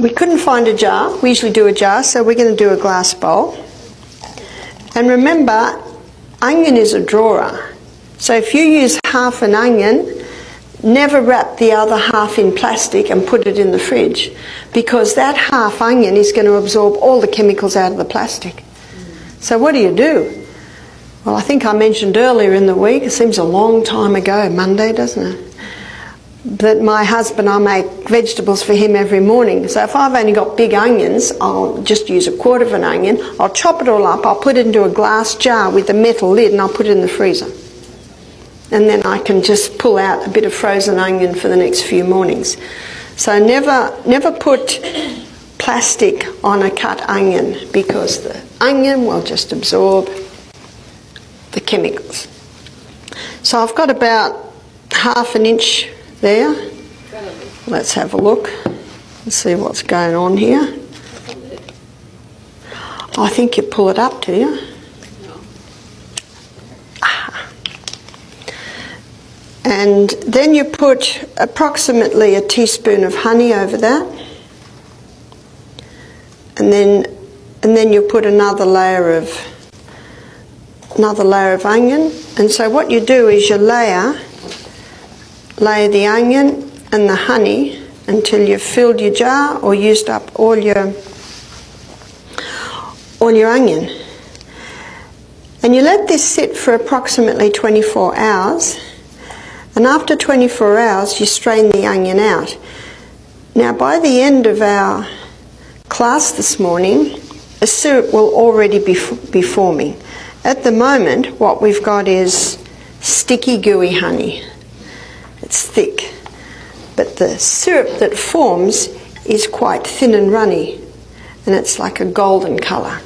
we couldn't find a jar. We usually do a jar, so we're going to do a glass bowl. And remember, onion is a drawer. So if you use half an onion, never wrap the other half in plastic and put it in the fridge, because that half onion is going to absorb all the chemicals out of the plastic. So what do? Well, I think I mentioned earlier in the week, it seems a long time ago, Monday, doesn't it? That my husband, I make vegetables for him every morning. So if I've only got big onions, I'll just use a quarter of an onion. I'll chop it all up, I'll put it into a glass jar with a metal lid, and I'll put it in the freezer. And then I can just pull out a bit of frozen onion for the next few mornings. So never put plastic on a cut onion, because the onion will just absorb the chemicals. So I've got about half an inch there. Let's have a look and see what's going on here. I think you pull it up, do you? And then you put approximately a teaspoon of honey over that, and then you put another layer of onion. And so what you do is you layer the onion and the honey until you've filled your jar or used up all your onion. And you let this sit for approximately 24 hours. And after 24 hours, you strain the onion out. Now, by the end of our class this morning, a syrup will already be forming. At the moment, what we've got is sticky, gooey honey. It's thick. But the syrup that forms is quite thin and runny, and it's like a golden colour.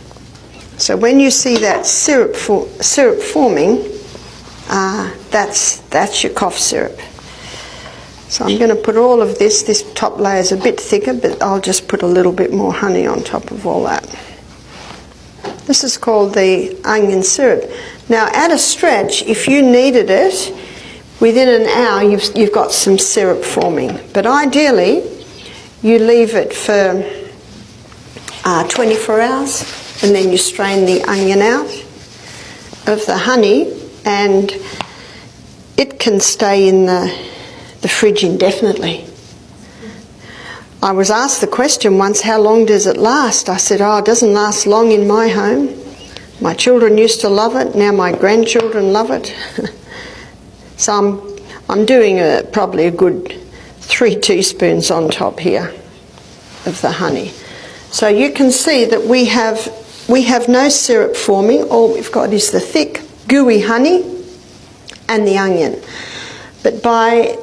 So when you see that syrup forming, that's your cough syrup. So I'm going to put all of this. This top layer is a bit thicker, but I'll just put a little bit more honey on top of all that. This is called the onion syrup. Now, at a stretch, if you needed it, within an hour you've got some syrup forming. But ideally, you leave it for 24 hours, and then you strain the onion out of the honey, and it can stay in the fridge indefinitely. I was asked the question once, how long does it last? I said, it doesn't last long in my home. My children used to love it, now my grandchildren love it. So I'm doing probably a good 3 teaspoons on top here of the honey. So you can see that we have no syrup forming. All we've got is the thick, gooey honey and the onion. But by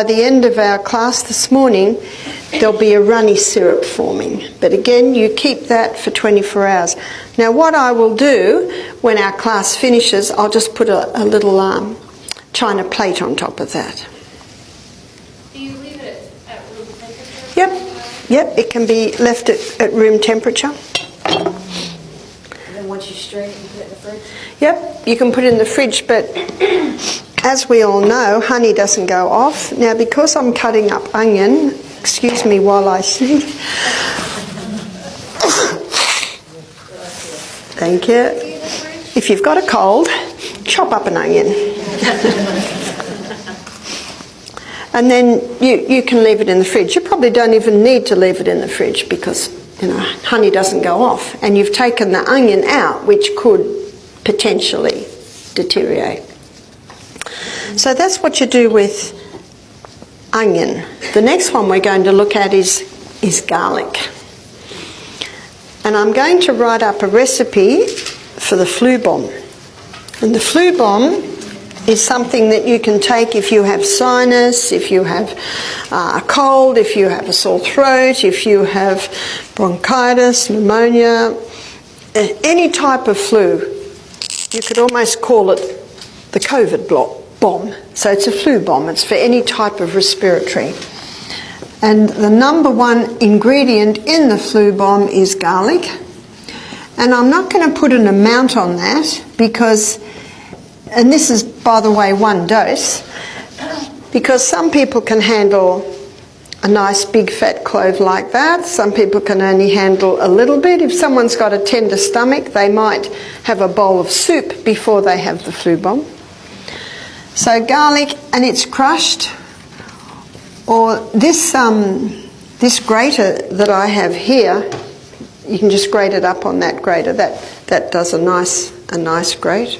the end of our class this morning, there'll be a runny syrup forming. But again, you keep that for 24 hours. Now what I will do when our class finishes, I'll just put a little china plate on top of that. Do you leave it at room temperature? Yep, it can be left at room temperature. And then once you strain it, you put it in the fridge? Yep, you can put it in the fridge, but as we all know, honey doesn't go off. Now, because I'm cutting up onion, excuse me while I sneeze. Thank you. If you've got a cold, chop up an onion. And then you can leave it in the fridge. You probably don't even need to leave it in the fridge because, honey doesn't go off. And you've taken the onion out, which could potentially deteriorate. So that's what you do with onion. The next one we're going to look at is garlic. And I'm going to write up a recipe for the flu bomb. And the flu bomb is something that you can take if you have sinus, if you have a cold, if you have a sore throat, if you have bronchitis, pneumonia, any type of flu. You could almost call it the COVID bomb. So it's a flu bomb. It's for any type of respiratory. And the number one ingredient in the flu bomb is garlic. And I'm not going to put an amount on that because, and this is, by the way, 1 dose, because some people can handle a nice big fat clove like that. Some people can only handle a little bit. If someone's got a tender stomach, they might have a bowl of soup before they have the flu bomb. So garlic, and it's crushed, or this grater that I have here, you can just grate it up on that grater. That does a nice grate.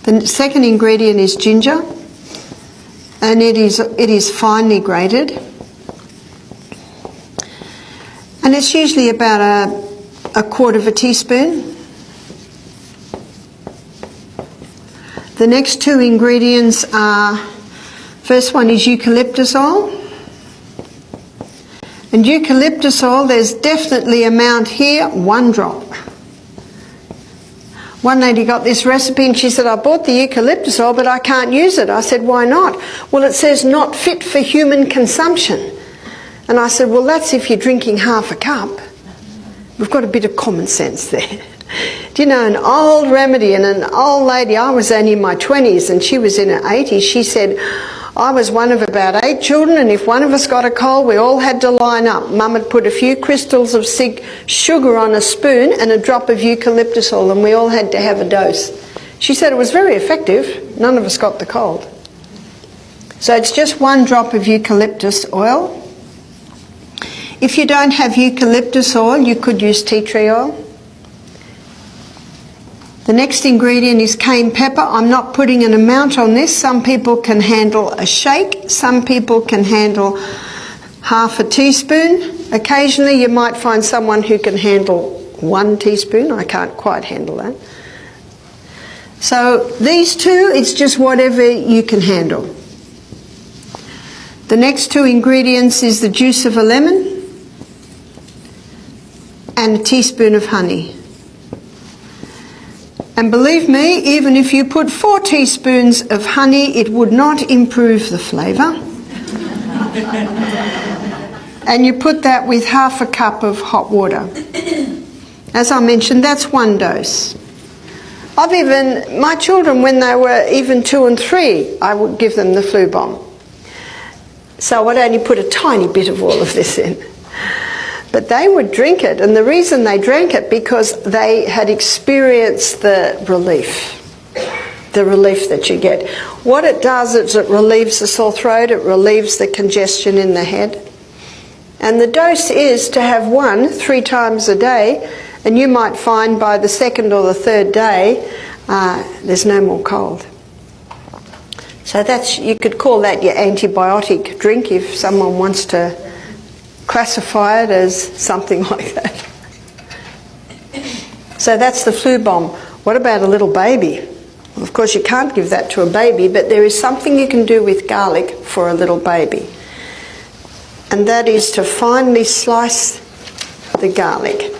The second ingredient is ginger, and it is finely grated, and it's usually about a quarter of a teaspoon. The next two ingredients are, first one is eucalyptus oil. And eucalyptus oil, there's definitely amount here, 1 drop. One lady got this recipe and she said, I bought the eucalyptus oil but I can't use it. I said, why not? Well, it says not fit for human consumption. And I said, well, that's if you're drinking half a cup. We've got a bit of common sense there. Do you know, an old remedy, and an old lady, I was only in my 20s and she was in her 80s, she said, I was one of about 8 children, and if one of us got a cold, we all had to line up. Mum had put a few crystals of sugar on a spoon and a drop of eucalyptus oil, and we all had to have a dose. She said it was very effective. None of us got the cold. So it's just 1 drop of eucalyptus oil. If you don't have eucalyptus oil, you could use tea tree oil. The next ingredient is cayenne pepper. I'm not putting an amount on this. Some people can handle a shake. Some people can handle half a teaspoon. Occasionally you might find someone who can handle 1 teaspoon. I can't quite handle that. So these two, it's just whatever you can handle. The next 2 ingredients is the juice of a lemon and a teaspoon of honey. And believe me, even if you put 4 teaspoons of honey, it would not improve the flavour. And you put that with half a cup of hot water. As I mentioned, that's 1 dose. My children, when they were even 2 and 3, I would give them the flu bomb. So I'd only put a tiny bit of all of this in. But they would drink it, and the reason they drank it because they had experienced the relief that you get. What it does is it relieves the sore throat, it relieves the congestion in the head. And the dose is to have 1 3 times a day, and you might find by the 2nd or the 3rd day there's no more cold. So you could call that your antibiotic drink if someone wants to classify it as something like that. So that's the flu bomb. What about a little baby? Well, of course you can't give that to a baby, but there is something you can do with garlic for a little baby. And that is to finely slice the garlic.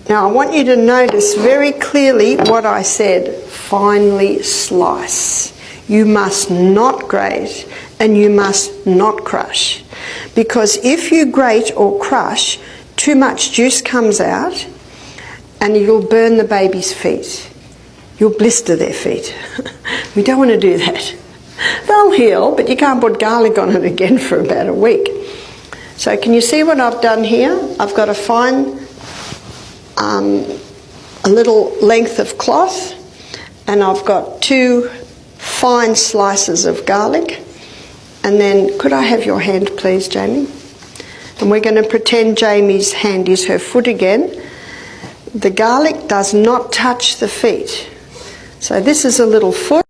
Now I want you to notice very clearly what I said, finely slice. You must not grate and you must not crush. Because if you grate or crush, too much juice comes out and you'll burn the baby's feet. You'll blister their feet. We don't want to do that. They'll heal, but you can't put garlic on it again for about a week. So can you see what I've done here? I've got a fine, a little length of cloth, and I've got 2 fine slices of garlic. And then, could I have your hand please, Jamie? And we're going to pretend Jamie's hand is her foot again. The garlic does not touch the feet. So this is a little foot.